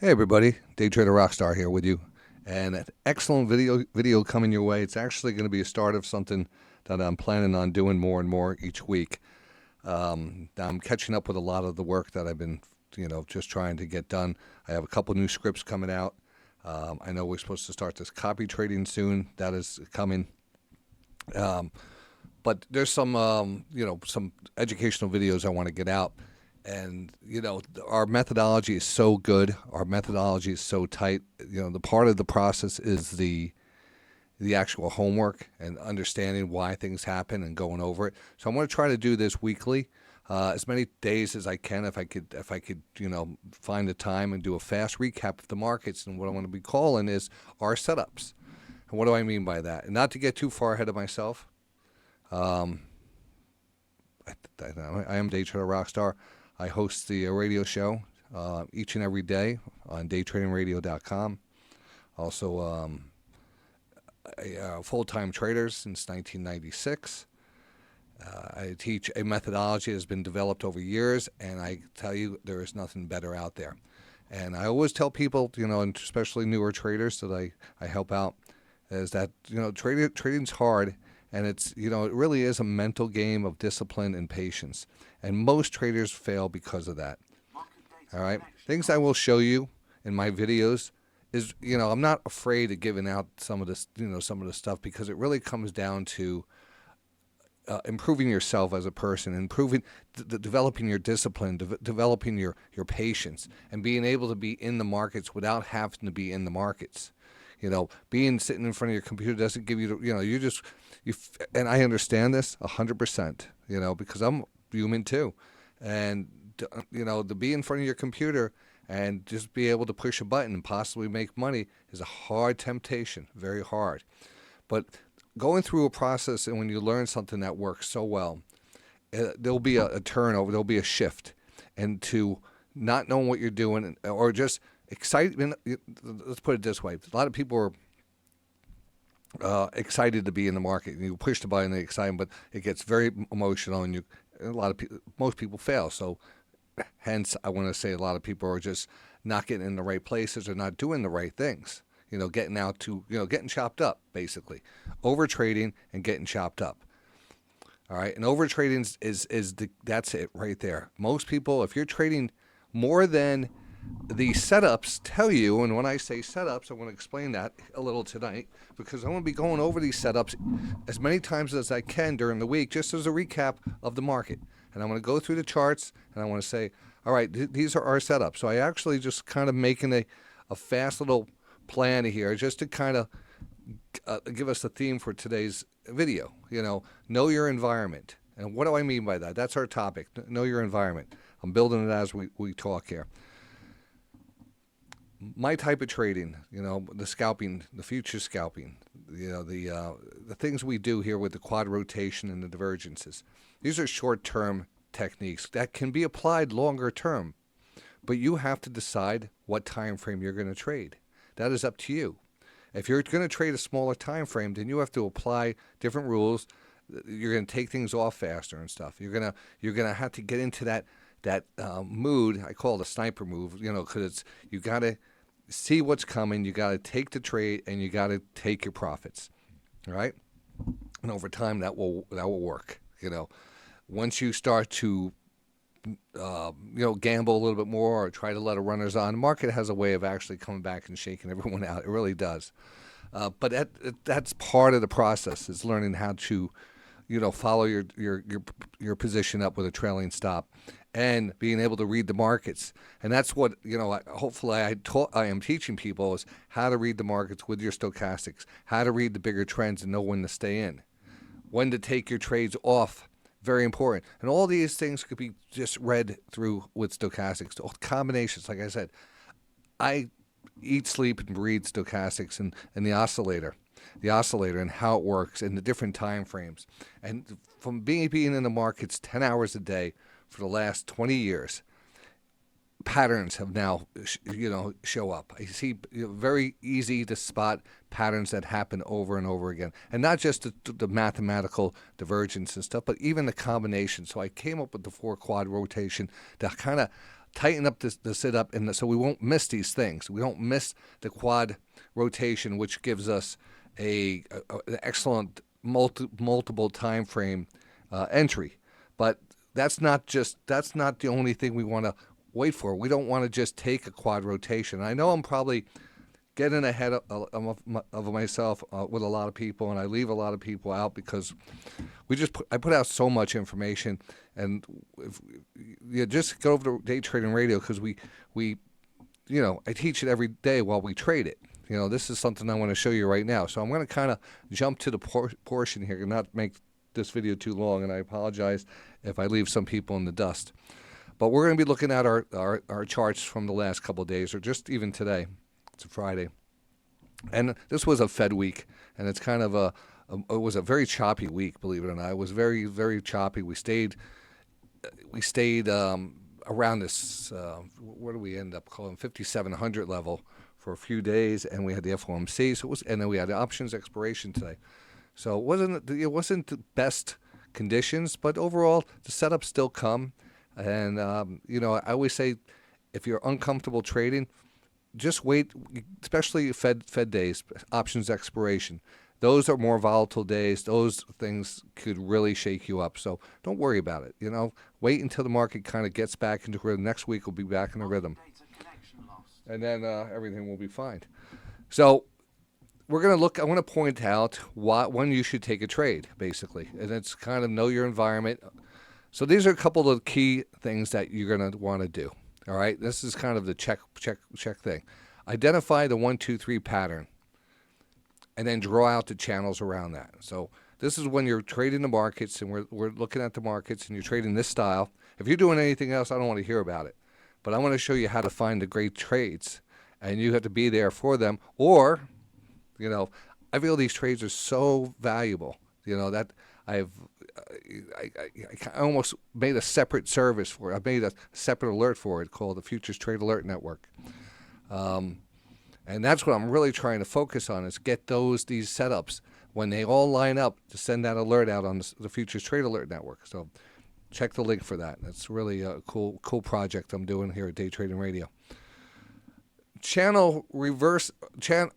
Hey everybody, DayTraderRockStar here with you, and an excellent video coming your way. It's actually going to be a start of something that I'm planning on doing more and more each week. I'm catching up with a lot of the work that I've been, just trying to get done. I have a couple new scripts coming out. I know we're supposed to start this copy trading soon. That is coming. But there's some educational videos I want to get out. And, our methodology is so good. Our methodology is so tight. The part of the process is the actual homework and understanding why things happen and going over it. So I'm going to try to do this weekly, as many days as I can, if I could, find the time and do a fast recap of the markets. And what I'm going to be calling is our setups. And what do I mean by that? And not to get too far ahead of myself. I am DayTraderRockStar. I host the radio show each and every day on DayTradingRadio.com. Also, a full-time trader since 1996. I teach a methodology that has been developed over years, and I tell you, there is nothing better out there. And I always tell people, and especially newer traders that I help out, is that, trading's hard. And it's, it really is a mental game of discipline and patience. And most traders fail because of that. All right. Things I will show you in my videos is, I'm not afraid of giving out some of this, some of the stuff, because it really comes down to improving yourself as a person, improving, developing your discipline, developing your patience, and being able to be in the markets without having to be in the markets. Being sitting in front of your computer doesn't give you, and I understand this 100%, because I'm human too. And, to be in front of your computer and just be able to push a button and possibly make money is a hard temptation, very hard. But going through a process, and when you learn something that works so well, there'll be a turnover, there'll be a shift, and to not knowing what you're doing, or just excitement. Let's put it this way: a lot of people are excited to be in the market, and you push the button, the excitement, but it gets very emotional, and most people fail. So, hence, I want to say a lot of people are just not getting in the right places or not doing the right things. Getting chopped up, basically, over trading and getting chopped up. All right, and over trading that's it right there. Most people, if you're trading more than the setups tell you, and when I say setups, I want to explain that a little tonight, because I want to be going over these setups as many times as I can during the week, just as a recap of the market. And I'm going to go through the charts, and I want to say, all right, these are our setups. So I actually just kind of making a fast little plan here, just to kind of give us the theme for today's video. Know your environment. And what do I mean by that? That's our topic, know your environment. I'm building it as we talk here. My type of trading, the scalping, the future scalping, the things we do here with the quad rotation and the divergences. These are short-term techniques that can be applied longer term, but you have to decide what time frame you're going to trade. That is up to you. If you're going to trade a smaller time frame, then you have to apply different rules. You're going to take things off faster and stuff. You're gonna have to get into that mood. I call it a sniper move, because you got to see what's coming, you got to take the trade, and you got to take your profits. All right? And over time, that will work. Once you start to gamble a little bit more, or try to let a runners on, the market has a way of actually coming back and shaking everyone out. It really does. But that's part of the process, is learning how to follow your position up with a trailing stop, and being able to read the markets. And that's what hopefully I am teaching people, is how to read the markets with your stochastics, how to read the bigger trends and know when to stay in, when to take your trades off. Very important. And all these things could be just read through with stochastics. All combinations, like I said, I eat, sleep, and breathe stochastics and the oscillator and how it works and the different time frames. And from being in the markets 10 hours a day for the last 20 years, patterns have now, show up. I see very easy to spot patterns that happen over and over again. And not just the mathematical divergence and stuff, but even the combination. So I came up with the 4 quad rotation to kind of tighten up the sit-up, so we won't miss these things. We don't miss the quad rotation, which gives us an excellent multiple time frame entry. But that's not the only thing we want to wait for. We don't want to just take a quad rotation. I know I'm probably getting ahead of myself with a lot of people, and I leave a lot of people out because I put out so much information, and if you just go over to Day Trading Radio, because we I teach it every day while we trade it. This is something I want to show you right now. So I'm going to kind of jump to the portion here and not make this video too long, and I apologize if I leave some people in the dust. But we're going to be looking at our charts from the last couple of days, or just even today. It's a Friday. And this was a Fed week, and it's kind of it was a very choppy week, believe it or not. It was very, very choppy. We stayed around this, what do we end up calling, 5,700 level for a few days, and we had the FOMC, and then we had the options expiration today. So it wasn't the best conditions, but overall the setups still come. And I always say, if you're uncomfortable trading, just wait, especially Fed days, options expiration. Those are more volatile days. Those things could really shake you up. So don't worry about it. Wait until the market kind of gets back into rhythm. Next week we'll be back in the rhythm, and then everything will be fine. So we're going to look. I want to point out when you should take a trade, basically, and it's kind of know your environment. So these are a couple of key things that you're going to want to do. All right, this is kind of the check thing. Identify the 1, 2, 3 pattern, and then draw out the channels around that. So this is when you're trading the markets, and we're looking at the markets, and you're trading this style. If you're doing anything else, I don't want to hear about it. But I want to show you how to find the great trades, and you have to be there for them. Or, I feel these trades are so valuable. That I almost made a separate service for it. I made a separate alert for it called the Futures Trade Alert Network. And that's what I'm really trying to focus on, is get these setups when they all line up to send that alert out on the Futures Trade Alert Network. So check the link for that. That's really a cool project I'm doing here at Day Trading Radio. Channel reverse. Channels.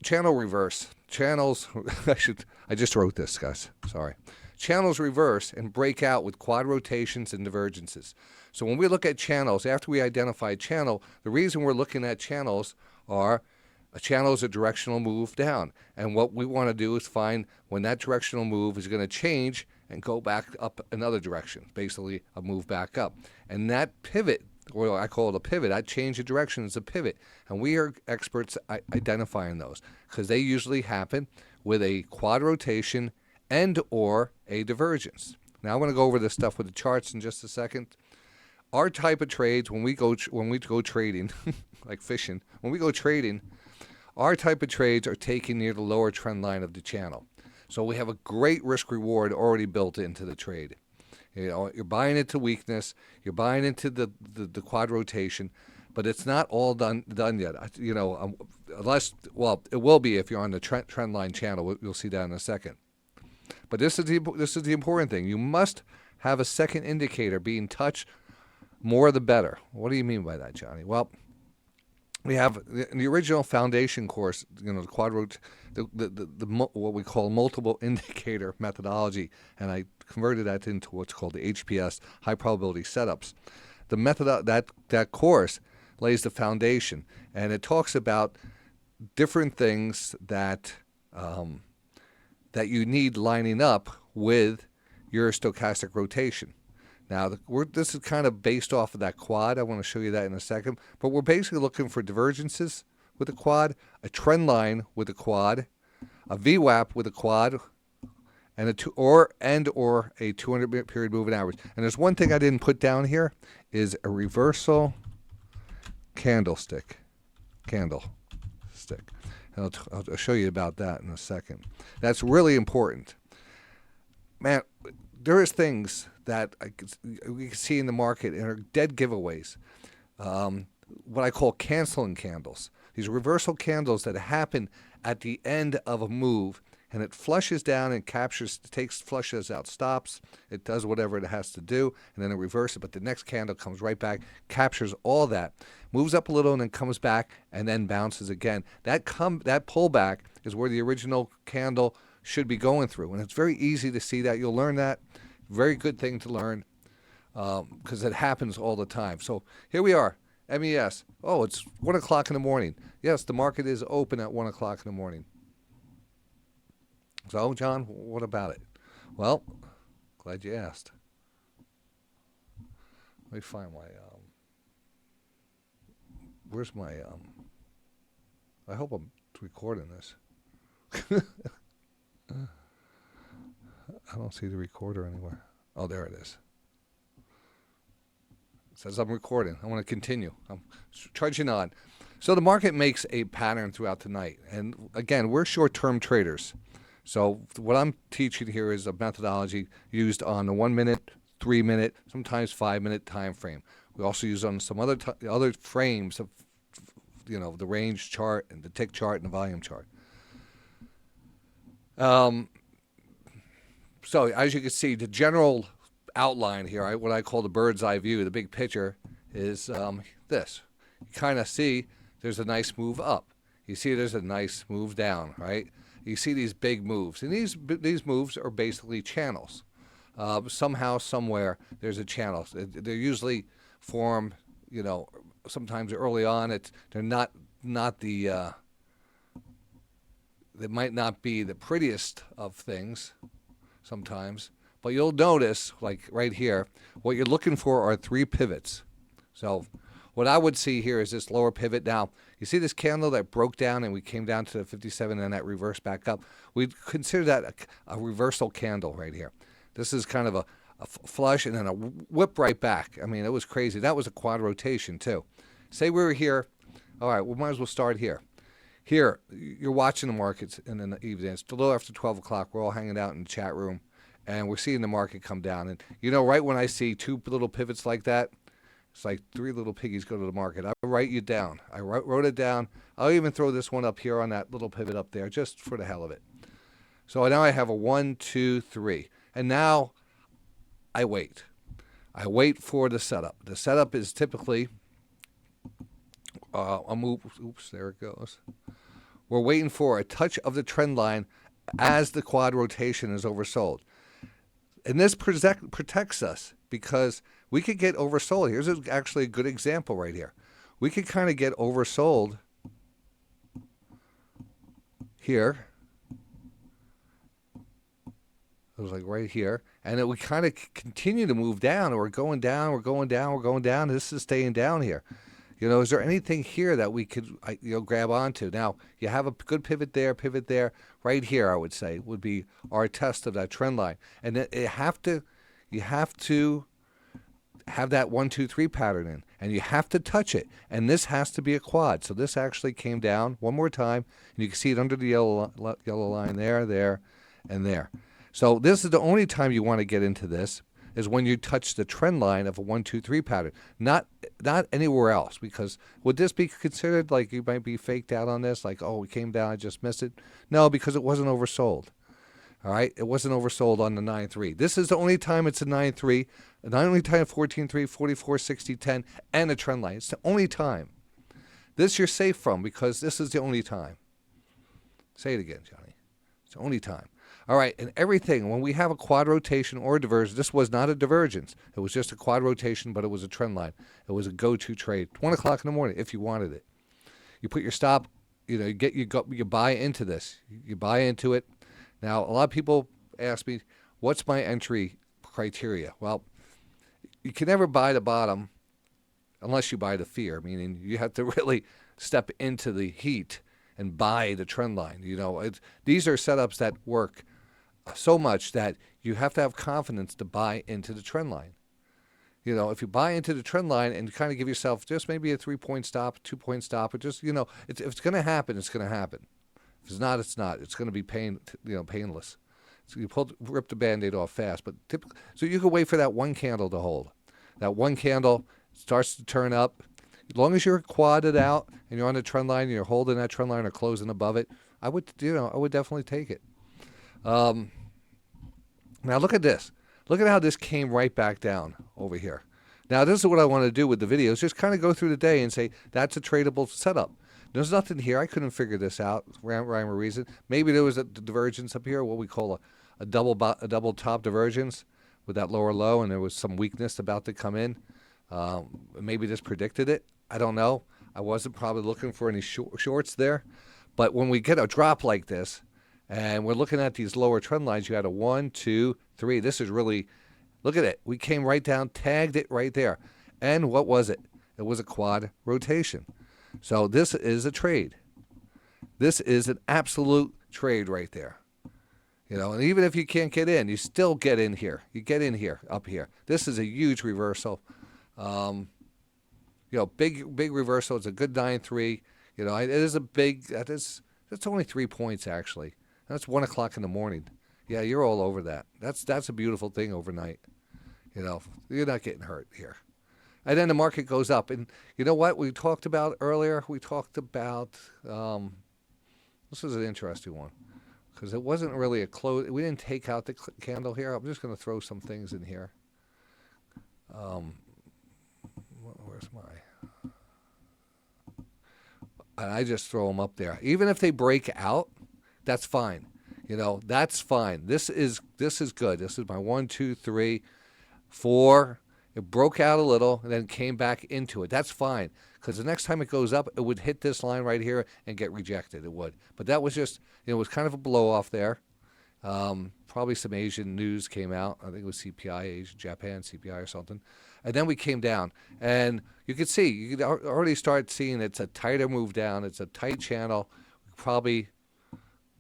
I just wrote this, guys. Sorry. Channels reverse and break out with quad rotations and divergences. So when we look at channels, after we identify a channel, the reason we're looking at channels are a channel is a directional move down. And what we want to do is find when that directional move is going to change and go back up another direction, basically a move back up. And that pivot, or I call it a pivot, that change of direction is a pivot. And we are experts at identifying those because they usually happen with a quad rotation and or a divergence. Now I'm going to go over this stuff with the charts in just a second. Our type of trades, when we go trading, like fishing, when we go trading, our type of trades are taken near the lower trend line of the channel. So we have a great risk reward already built into the trade. You're buying into weakness, you're buying into the quad rotation, but it's not all done yet. Unless, it will be if you're on the trend line channel. You'll see that in a second. But this is the important thing. You must have a second indicator being touched, more the better. What do you mean by that, Johnny? Well, we have in the original foundation course, the quad what we call multiple indicator methodology, and I converted that into what's called the HPS, high probability setups. The method that course lays the foundation, and it talks about different things that you need lining up with your stochastic rotation. Now, this is kind of based off of that quad. I want to show you that in a second. But we're basically looking for divergences with the quad, a trend line with the quad, a VWAP with a quad, and a 200 period moving average. And there's one thing I didn't put down here is a reversal candlestick. And I'll show you about that in a second. That's really important. Man, there is things that we can see in the market and are dead giveaways. What I call canceling candles. These reversal candles that happen at the end of a move, and it flushes down and captures, flushes out stops. It does whatever it has to do, and then it reverses it. But the next candle comes right back, captures all that, moves up a little, and then comes back, and then bounces again. That pullback is where the original candle should be going through, and it's very easy to see that. You'll learn that. Very good thing to learn because it happens all the time. So here we are, MES. Oh, it's 1 o'clock in the morning. Yes, the market is open at 1 o'clock in the morning. So, John, what about it? Well, glad you asked. Let me find my, where's my, I hope I'm recording this. I don't see the recorder anywhere. Oh, there it is. It says I'm recording. I want to continue. I'm trudging on. So the market makes a pattern throughout the night. And again, we're short-term traders. So what I'm teaching here is a methodology used on the 1 minute, 3 minute, sometimes 5 minute time frame. We also use on some other frames of, the range chart and the tick chart and the volume chart. So as you can see, the general outline here, what I call the bird's eye view, the big picture, is this. You kind of see there's a nice move up. You see there's a nice move down, right? You see these big moves. And these moves are basically channels. Somehow, somewhere, there's a channel. They're usually formed, sometimes early on. They're not the... They might not be the prettiest of things sometimes, but you'll notice, like right here, what you're looking for are 3 pivots. So what I would see here is this lower pivot. Now, you see this candle that broke down and we came down to the 57 and that reversed back up? We'd consider that a reversal candle right here. This is kind of a flush and then a whip right back. I mean, it was crazy. That was a quad rotation too. Say we were here. All right, we might as well start here. Here, you're watching the markets in the evening. It's a little after 12 o'clock. We're all hanging out in the chat room, and we're seeing the market come down. And, right when I see 2 little pivots like that, it's like 3 little piggies go to the market. I write you down. I wrote it down. I'll even throw this one up here on that little pivot up there just for the hell of it. So now I have a 1, 2, 3. And now I wait. I wait for the setup. The setup is typically a move. Oops, there it goes. We're waiting for a touch of the trend line as the quad rotation is oversold. And this protects us because we could get oversold. Here's actually a good example right here. We could kind of get oversold here. It was like right here. And then we kind of continue to move down. We're going down, we're going down, we're going down. This is staying down here. Is there anything here that we could, grab onto? Now, you have a good pivot there. Right here, I would say, would be our test of that trend line. And you have to have that 1, 2, 3 pattern in, and you have to touch it. And this has to be a quad. So this actually came down one more time, and you can see it under the yellow line there, and there. So this is the only time you want to get into this, is when you touch the trend line of a 1, 2, 3 pattern, not anywhere else. Because would this be considered like you might be faked out on this? Like, oh, it came down, I just missed it. No, because it wasn't oversold. All right, it wasn't oversold on the 9-3. This is the only time it's a 9-3, the only time 14-3, 44, 60, 10, and a trend line. It's the only time. This you're safe from because this is the only time. Say it again, Johnny. It's the only time. All right, and everything, when we have a quad rotation or a divergence, this was not a divergence. It was just a quad rotation, but it was a trend line. It was a go-to trade. 1 o'clock in the morning, if you wanted it. You put your stop, you buy into this. You buy into it. Now, a lot of people ask me, what's my entry criteria? Well, you can never buy the bottom unless you buy the fear, meaning you have to really step into the heat and buy the trend line. These are setups that work so much that you have to have confidence to buy into the trend line. If you buy into the trend line and kind of give yourself just maybe a 3-point stop, 2-point stop, or just, if it's going to happen, it's going to happen. If it's not, it's not. It's going to be painless. So you rip the Band-Aid off fast. But so you can wait for that one candle to hold. That one candle starts to turn up. As long as you're quadded out and you're on the trend line and you're holding that trend line or closing above it, I would definitely take it. Um, Now look at this. Look at how this came right back down over here. Now this is what I want to do with the videos. Just kind of go through the day and say that's a tradable setup. There's nothing here. I couldn't figure this out. Rhyme or reason. Maybe there was a divergence up here, what we call a double top divergence with that lower low, and there was some weakness about to come in. Maybe this predicted it. I don't know. I wasn't probably looking for any shorts there. But when we get a drop like this, and we're looking at these lower trend lines, you had a 1, 2, 3. This is really, look at it. We came right down, tagged it right there. And what was it? It was a quad rotation. So this is a trade. This is an absolute trade right there. You know, and even if you can't get in, you still get in here. You get in here, up here. This is a huge reversal. You know, big reversal. It's a good 9-3. You know, it is a big, that's only 3 points actually. That's 1 o'clock in the morning. Yeah, you're all over that. That's a beautiful thing overnight. You know, you're not getting hurt here. And then the market goes up. And you know what we talked about earlier? We talked about, this is an interesting one. Because it wasn't really a close. We didn't take out the candle here. I'm just going to throw some things in here. Where's my? And I just throw them up there. Even if they break out, that's fine. You know, that's fine. This is good. This is my 1, 2, 3, 4. It broke out a little and then came back into it. That's fine. Because the next time it goes up, it would hit this line right here and get rejected. It would. But that was just, you know, it was kind of a blow off there. Probably some Asian news came out. I think it was CPI, Asian, Japan, CPI or something. And then we came down. And you could see, you could already start seeing it's a tighter move down. It's a tight channel. We probably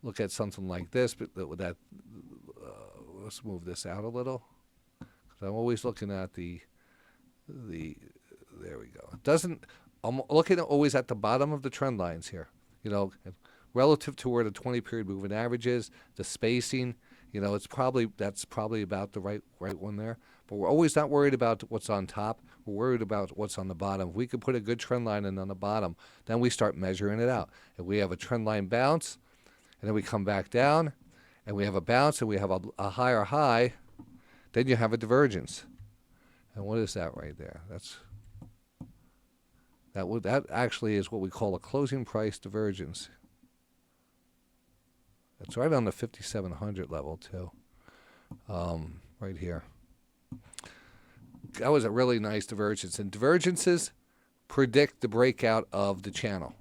look at something like this, but with that, let's move this out a little. Because I'm always looking at the, there we go. It doesn't, I'm looking always at the bottom of the trend lines here, you know, relative to where the 20-period moving average is, the spacing, you know, that's probably about the right one there. But we're always not worried about what's on top. We're worried about what's on the bottom. If we could put a good trend line in on the bottom, then we start measuring it out. If we have a trend line bounce, and then we come back down, and we have a bounce, and we have a higher high, then you have a divergence. And what is that right there? That actually is what we call a closing price divergence. It's right on the 5,700 level too, right here. That was a really nice divergence. And divergences predict the breakout of the channel.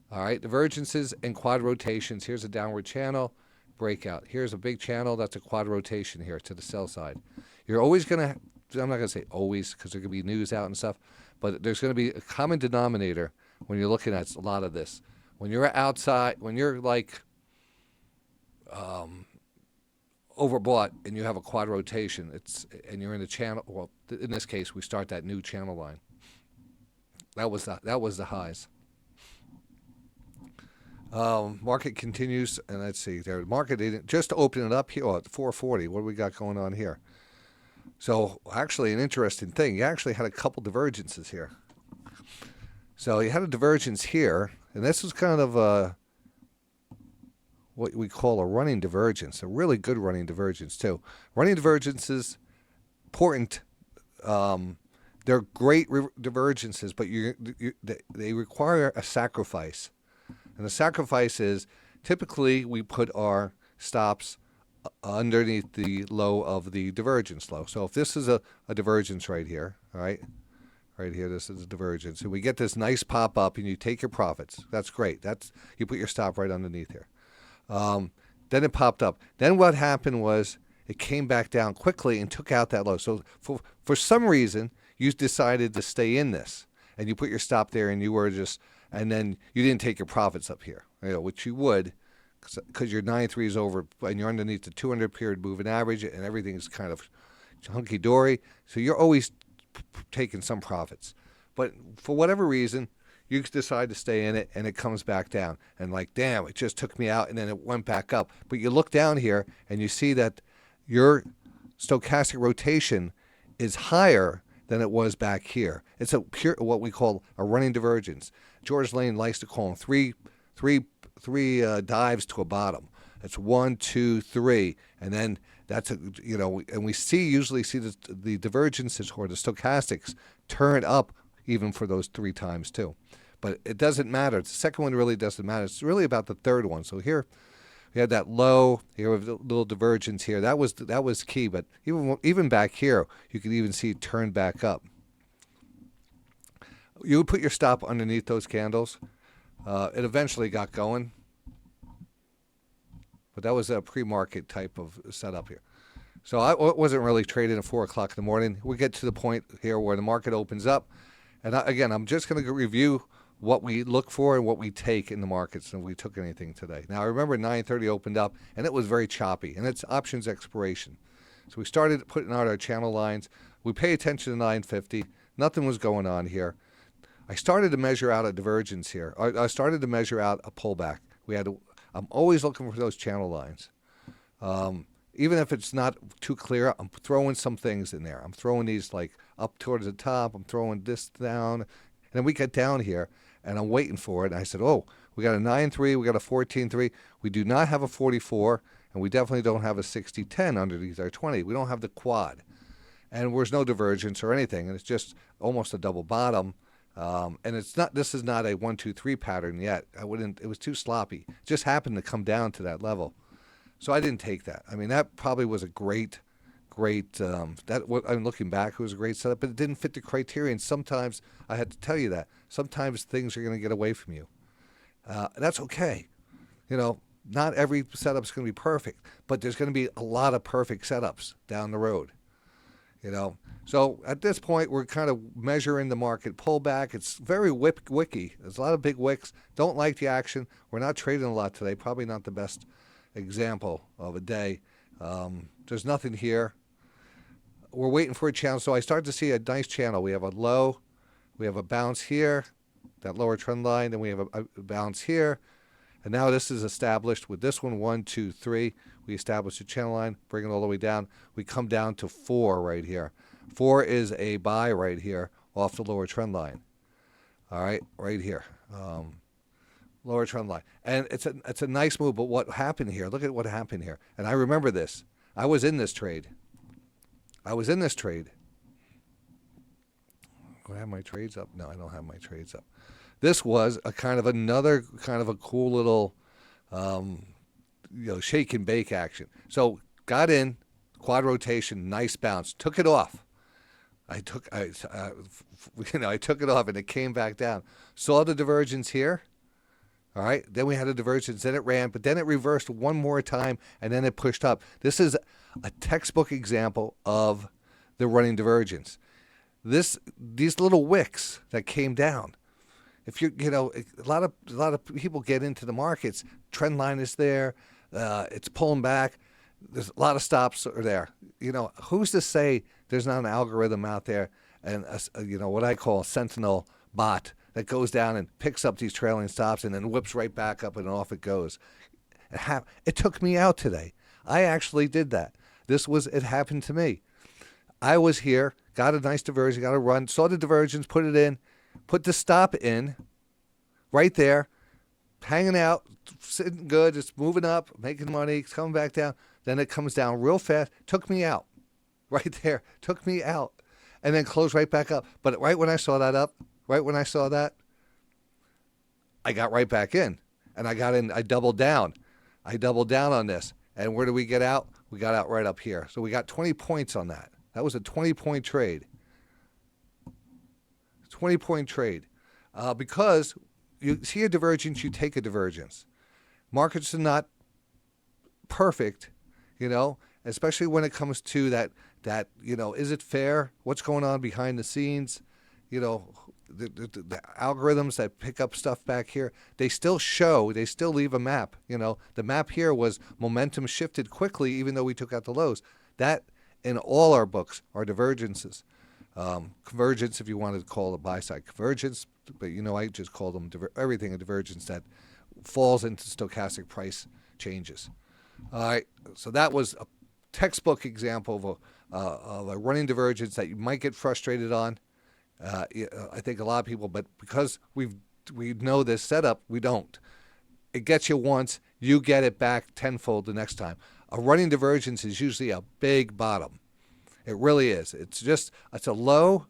All right, divergences and quad rotations. Here's a downward channel, breakout. Here's a big channel. That's a quad rotation here to the sell side. You're always going to, I'm not going to say always because there could be news out and stuff, but there's going to be a common denominator when you're looking at a lot of this. When you're outside, when you're like overbought and you have a quad rotation, and you're in the channel. Well, in this case, we start that new channel line. That was the highs. Market continues, and let's see there. Market didn't just open it up here at 440. What do we got going on here? So actually, an interesting thing. You actually had a couple divergences here. So you had a divergence here, and this was kind of what we call a running divergence, a really good running divergence too. Running divergences, important. They're great divergences, but they require a sacrifice. And the sacrifice is typically we put our stops underneath the low of the divergence low. So if this is a divergence right here, all right, right here, this is a divergence. And we get this nice pop up and you take your profits. That's great. You put your stop right underneath here. Then it popped up. Then what happened was it came back down quickly and took out that low. So for some reason, you decided to stay in this. And you put your stop there and you were just, and then you didn't take your profits up here, you know, which you would because your 9-3 is over and you're underneath the 200-period moving average and everything is kind of hunky-dory. So you're always taking some profits. But for whatever reason, you decide to stay in it and it comes back down. And like, damn, it just took me out and then it went back up. But you look down here and you see that your stochastic rotation is higher than it was back here. It's a pure, what we call a running divergence. George Lane likes to call them three dives to a bottom. It's 1, 2, 3, and then that's and we usually see the divergences or the stochastics turn up even for those 3 times too. But it doesn't matter. The second one really doesn't matter. It's really about the third one. So here we had that low. Here we have a little divergence here. That was key. But even back here, you can even see it turn back up. You would put your stop underneath those candles. It eventually got going. But that was a pre-market type of setup here. So I wasn't really trading at 4 o'clock in the morning. We get to the point here where the market opens up. And again, I'm just going to review what we look for and what we take in the markets, and we took anything today. Now, I remember 9:30 opened up, and it was very choppy, and it's options expiration. So we started putting out our channel lines. We pay attention to 9:50. Nothing was going on here. I started to measure out a divergence here. I started to measure out a pullback. I'm always looking for those channel lines. Even if it's not too clear, I'm throwing some things in there. I'm throwing these like up towards the top. I'm throwing this down. And then we get down here, and I'm waiting for it. And I said, oh, we got a 9.3, we got a 14.3. We do not have a 44, and we definitely don't have a 60.10 underneath our 20. We don't have the quad. And there's no divergence or anything, and it's just almost a double bottom. And this is not a 1, 2, 3 pattern yet. It was too sloppy. It just happened to come down to that level. So I didn't take that. I mean, that probably was a great, I'm looking back, it was a great setup, but it didn't fit the criteria. And sometimes, I had to tell you that, sometimes things are going to get away from you. That's okay. Not every setup's going to be perfect, but there's going to be a lot of perfect setups down the road. So at this point, we're kind of measuring the market pullback. It's very wicky. There's a lot of big wicks. Don't like the action. We're not trading a lot today. Probably not the best example of a day. There's nothing here. We're waiting for a channel. So I start to see a nice channel. We have a low. We have a bounce here, that lower trend line. Then we have a bounce here. And now this is established with this one, 1, 2, 3. We establish a channel line, bring it all the way down. We come down to 4 right here. 4 is a buy right here off the lower trend line. All right, right here. Lower trend line. And it's a nice move, but what happened here? Look at what happened here. And I remember this. I was in this trade. Do I have my trades up? No, I don't have my trades up. This was another kind of a cool little shake and bake action. So got in, quad rotation, nice bounce, took it off. I took it off and it came back down. Saw the divergence here. All right. Then we had a divergence. Then it ran, but then it reversed one more time and then it pushed up. This is a textbook example of the running divergence. These little wicks that came down. If a lot of people get into the markets. Trend line is there. It's pulling back. There's a lot of stops are there. Who's to say there's not an algorithm out there and what I call a sentinel bot that goes down and picks up these trailing stops and then whips right back up and off it goes. It took me out today. I actually did that. It happened to me. I was here, got a nice diversion, got a run, saw the divergence, put it in, put the stop in, right there, hanging out, sitting good, it's moving up, making money, it's coming back down. Then it comes down real fast, took me out, right there, took me out, and then closed right back up. But right when I saw that, I got right back in, and I got in, I doubled down on this. And where did we get out? We got out right up here. So we got 20 points on that. That was a 20-point trade. 20-point trade. Because you see a divergence, you take a divergence. Markets are not perfect, especially when it comes to that, is it fair? What's going on behind the scenes? The algorithms that pick up stuff back here, they still leave a map. The map here was momentum shifted quickly, even though we took out the lows. That, in all our books, are divergences. Convergence, if you wanted to call it buy side convergence, but I just call them everything a divergence that falls into stochastic price changes. All right, so that was a textbook example of a running divergence that you might get frustrated on. I think a lot of people, but because we know this setup, we don't. It gets you once, you get it back tenfold the next time. A running divergence is usually a big bottom. It really is. It's a low,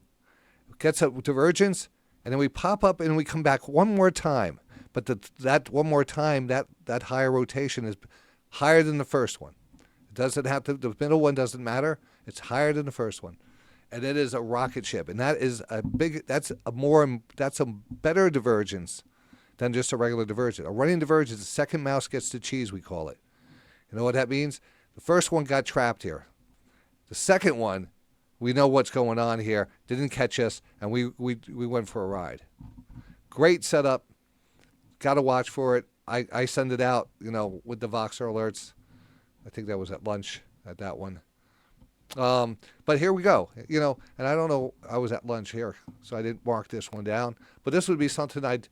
gets a divergence, and then we pop up and we come back one more time. But that one more time, that higher rotation is higher than the first one. It doesn't have to. The middle one doesn't matter. It's higher than the first one, and it is a rocket ship. And that is a big. That's a better divergence than just a regular divergence. A running divergence, the second mouse gets the cheese, we call it. You know what that means? The first one got trapped here. The second one, we know what's going on here. Didn't catch us, and we went for a ride. Great setup. Got to watch for it. I send it out, with the Voxer alerts. I think that was at lunch at that one. But here we go. And I don't know. I was at lunch here, so I didn't mark this one down. But this would be something I'd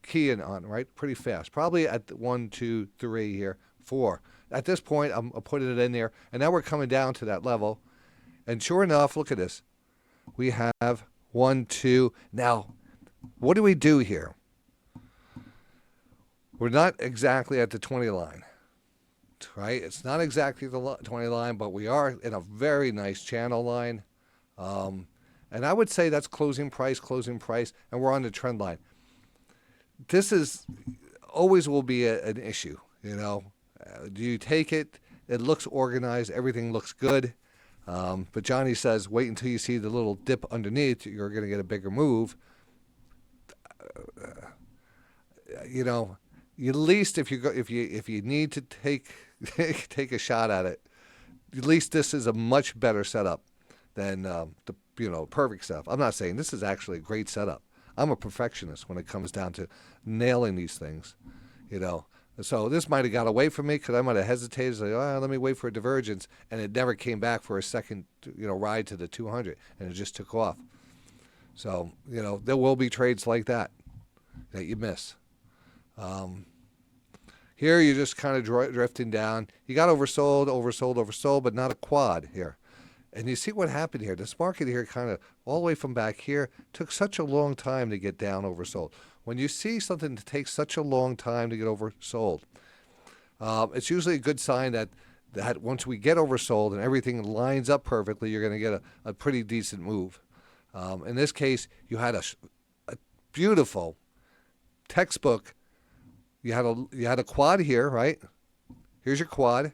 key in on, right? Pretty fast. Probably at 1, 2, 3 here, 4. At this point, I'm putting it in there, and now we're coming down to that level. And sure enough, look at this. We have 1, 2. Now, what do we do here? We're not exactly at the 20 line, right? It's not exactly the 20 line, but we are in a very nice channel line. And I would say that's closing price, and we're on the trend line. This is always will be an issue, do you take it? It looks organized. Everything looks good. But Johnny says, wait until you see the little dip underneath. You're going to get a bigger move. At least if you need to take a shot at it, at least this is a much better setup than the perfect stuff. I'm not saying this is actually a great setup. I'm a perfectionist when it comes down to nailing these things, So this might have got away from me because I might have hesitated, say, let me wait for a divergence, and it never came back for a second, ride to the 200, and it just took off. So, there will be trades like that you miss. Here you're just kind of drifting down. You got oversold, but not a quad here. And you see what happened here. This market here kind of all the way from back here took such a long time to get down oversold. When you see something that takes such a long time to get oversold, it's usually a good sign that once we get oversold and everything lines up perfectly, you're going to get a pretty decent move. In this case, you had a beautiful textbook. You had a quad here, right? Here's your quad.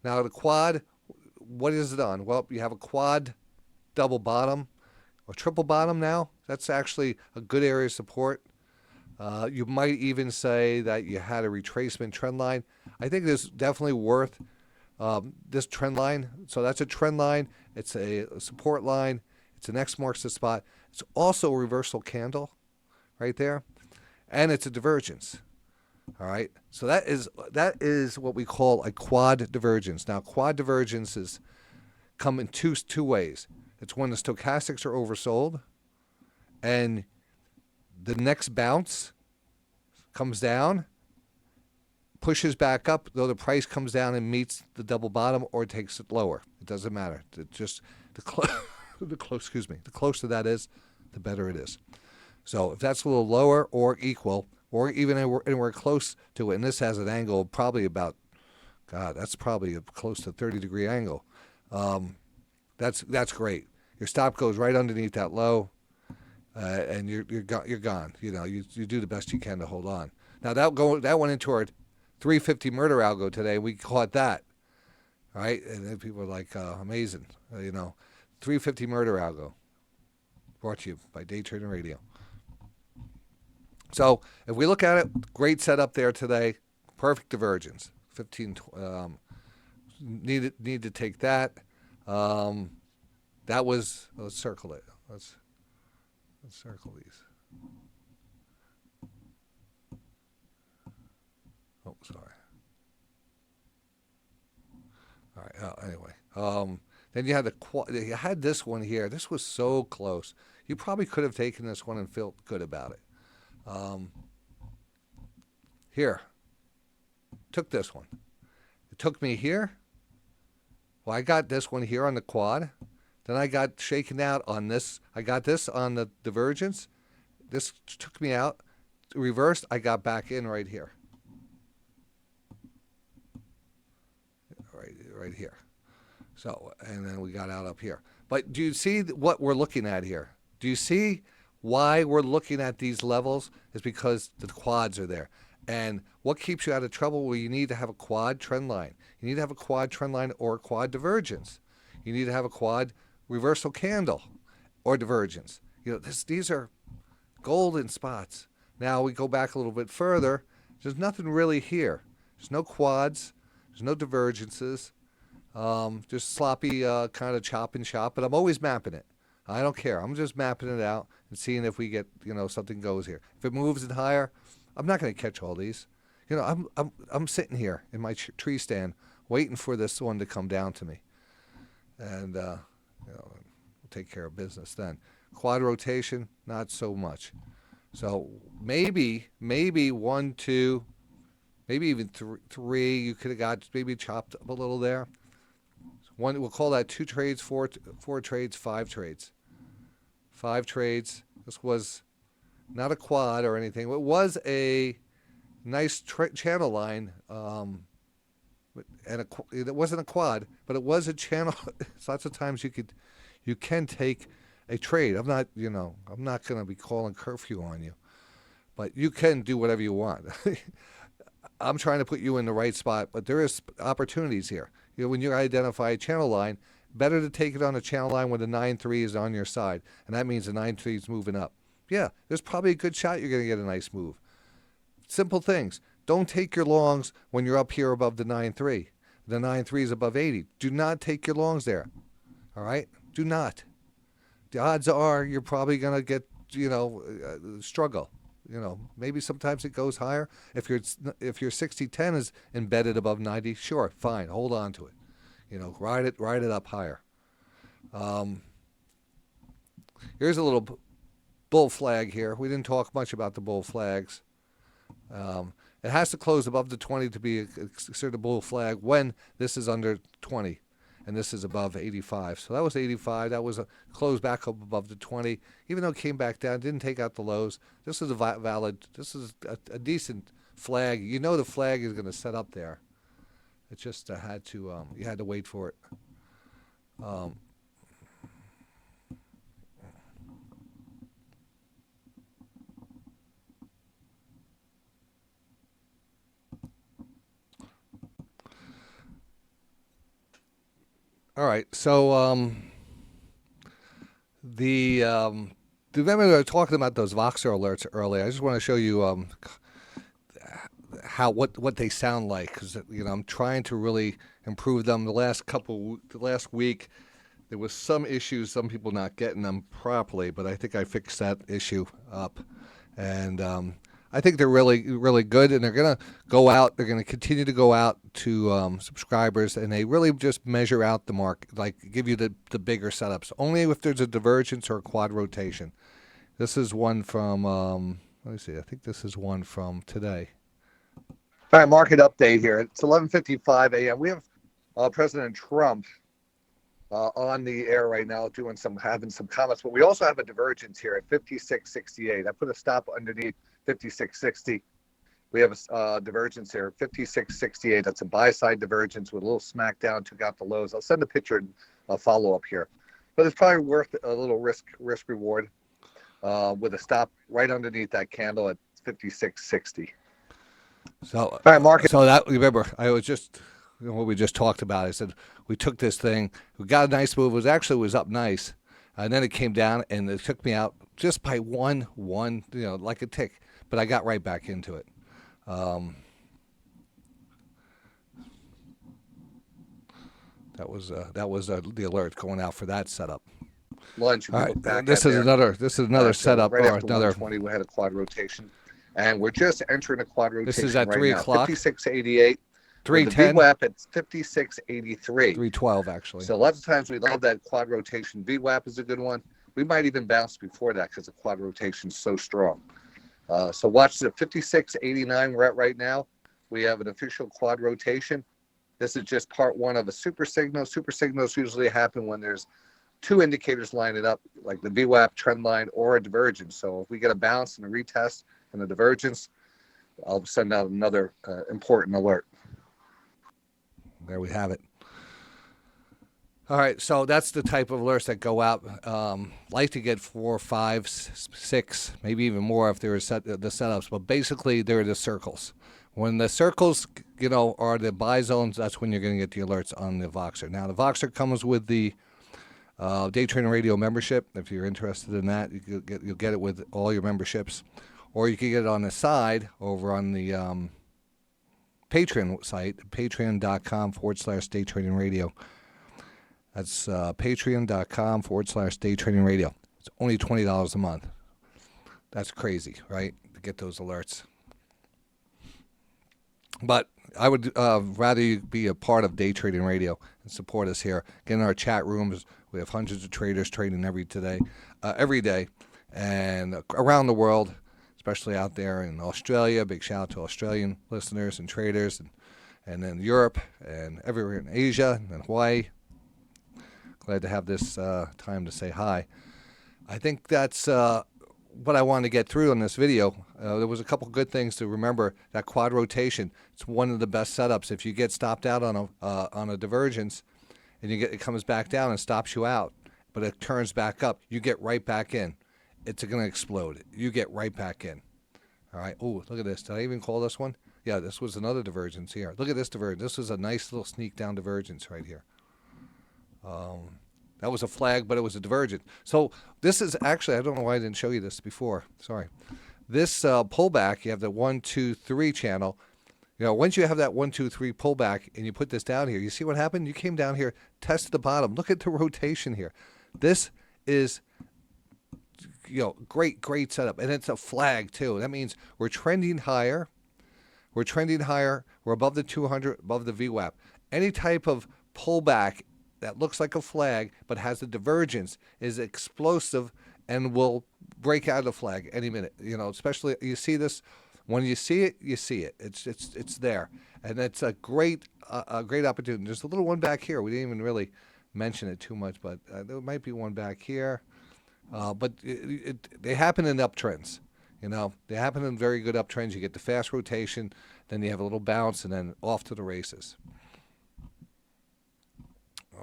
Now the quad, what is it on? Well, you have a quad double bottom or triple bottom now. That's actually a good area of support. You might even say that you had a retracement trend line. I think this is definitely worth this trend line. So that's a trend line. It's a support line. It's an X marks the spot. It's also a reversal candle right there. And it's a divergence. All right. So that is what we call a quad divergence. Now, quad divergences come in two ways. It's when the stochastics are oversold and the next bounce comes down, pushes back up, though the price comes down and meets the double bottom or takes it lower. It doesn't matter. It just the closer that is, the better it is. So if that's a little lower or equal, or even anywhere close to it, and this has an angle probably about, that's probably a close to 30-degree angle. That's great. Your stop goes right underneath that low, and you're gone. You do the best you can to hold on. Now that went into our 350 murder algo today. We caught that, right? And then people are like, amazing, 350 murder algo. Brought to you by Day Trading Radio. So if we look at it, great setup there today. Perfect divergence. 15. Need to take that. That was. Let's circle it. Let's circle these. Oh, sorry. All right. Anyway. Then you had this one here. This was so close. You probably could have taken this one and felt good about it. Here. Took this one. It took me here. Well, I got this one here on the quad. Then I got shaken out on this. I got this on the divergence. This took me out. Reversed, I got back in right here. right here. So, and then we got out up here. But do you see what we're looking at here? Do you see why we're looking at these levels? Is because the quads are there. And what keeps you out of trouble? Well, you need to have a quad trend line. You need to have a quad trend line or quad divergence. You need to have a quad reversal candle or divergence. These are golden spots. Now we go back a little bit further. There's nothing really here. There's no quads. There's no divergences. Just sloppy kind of chop and chop. But I'm always mapping it. I don't care. I'm just mapping it out and seeing if we get, something goes here. If it moves it higher, I'm not going to catch all these. I'm sitting here in my tree stand waiting for this one to come down to me. And, we'll take care of business then. Quad rotation, not so much. So maybe 1, 2, maybe even 3. You could have got maybe chopped up a little there. One, we'll call that 2 trades, 4 trades, 5 trades. 5 trades. This was not a quad or anything. It was a nice channel line, and it wasn't a quad, but it was a channel. Lots of times you can take a trade. I'm not going to be calling curfew on you, but you can do whatever you want. I'm trying to put you in the right spot, but there is opportunities here. When you identify a channel line, better to take it on a channel line when the 9-3 is on your side, and that means the 9-3 is moving up. Yeah, there's probably a good shot you're going to get a nice move. Simple things. Don't take your longs when you're up here above the 9-3. The 9-3 is above 80. Do not take your longs there. All right? Do not. The odds are you're probably going to get, struggle. Maybe sometimes it goes higher. If your 60-10 is embedded above 90, sure, fine, hold on to it. Ride it up higher. Here's a little bull flag here. We didn't talk much about the bull flags. It has to close above the 20 to be considered a bull flag when this is under 20. And this is above 85. So that was 85. That was a close back up above the 20. Even though it came back down, didn't take out the lows. This is this is a decent flag. The flag is going to set up there. It just you had to wait for it. All right, so remember we were talking about those Voxer alerts earlier. I just want to show you what they sound like, because I'm trying to really improve them. The last week there was some issues, some people not getting them properly, but I think I fixed that issue up, and I think they're really, really good, and they're going to go out. They're going to continue to go out to subscribers, and they really just measure out the market, like give you the bigger setups. Only if there's a divergence or a quad rotation. This is one from, let me see, I think this is one from today. All right, market update here. It's 11:55 a.m. We have President Trump on the air right now having some comments, but we also have a divergence here at 56.68. I put a stop underneath 56.60. We have a divergence here, 56.68. That's a buy-side divergence with a little smack down, took out the lows. I'll send a picture and a follow-up here. But it's probably worth a little risk reward with a stop right underneath that candle at 56.60. So, all right, market. So that, remember, I was just, what we just talked about. I said we took this thing, we got a nice move. It was up nice, and then it came down, and it took me out just by one, like a tick. But I got right back into it. That was the alert going out for that setup. Lunch. All right, this is another setup. Right after another 20, we had a quad rotation, and we're just entering a quad rotation. This is at 3 o'clock. 56.88. 3:10. VWAP at 56.83. 3:12 actually. So lots of times we love that quad rotation. VWAP is a good one. We might even bounce before that because the quad rotation is so strong. So watch the 56.89 we're at right now. We have an official quad rotation. This is just part one of a super signal. Super signals usually happen when there's two indicators lining up, like the VWAP trend line or a divergence. So if we get a bounce and a retest and a divergence, I'll send out another important alert. There we have it. All right, so that's the type of alerts that go out. Like to get 4, 5, 6, maybe even more if there are the setups. But basically, they're the circles. When the circles, are the buy zones, that's when you're going to get the alerts on the Voxer. Now, the Voxer comes with the Day Trading Radio membership. If you're interested in that, you'll get it with all your memberships, or you can get it on the side over on the Patreon site, patreon.com/Day Trading Radio. That's patreon.com/Day Trading Radio. It's only $20 a month. That's crazy, right? To get those alerts. But I would rather you be a part of Day Trading Radio and support us here. Get in our chat rooms. We have hundreds of traders trading every day, and around the world, especially out there in Australia. Big shout out to Australian listeners and traders, and then Europe and everywhere in Asia and Hawaii. Glad to have this time to say hi. I think that's what I wanted to get through in this video. There was a couple good things to remember. That quad rotation, it's one of the best setups. If you get stopped out on a divergence, and it comes back down and stops you out, but it turns back up, you get right back in. It's going to explode. You get right back in. All right. Oh, look at this. Did I even call this one? Yeah, this was another divergence here. Look at this divergence. This was a nice little sneak down divergence right here. That was a flag, but it was a divergence. So this is actually, I don't know why I didn't show you this before. Sorry. This pullback, you have the 1, 2, 3 channel. Once you have that 1, 2, 3 pullback and you put this down here, you see what happened? You came down here, tested the bottom. Look at the rotation here. This is, great setup. And it's a flag too. That means we're trending higher. We're above the 200, above the VWAP. Any type of pullback that looks like a flag but has a divergence is explosive and will break out of the flag any minute. Especially you see this. When you see it, you see it. It's there, and it's a great opportunity. There's a little one back here. We didn't even really mention it too much, but there might be one back here. But they happen in uptrends. They happen in very good uptrends. You get the fast rotation, then you have a little bounce, and then off to the races.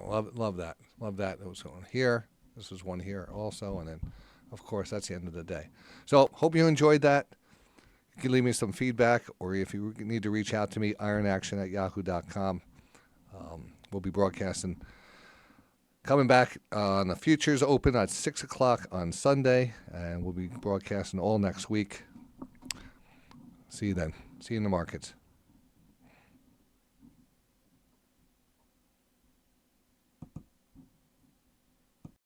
Love that. There was one here. This was one here also, and then, of course, that's the end of the day. So hope you enjoyed that. You can leave me some feedback, or if you need to reach out to me, ironaction@yahoo.com. We'll be broadcasting. Coming back on the Futures Open at 6 o'clock on Sunday, and we'll be broadcasting all next week. See you then. See you in the markets.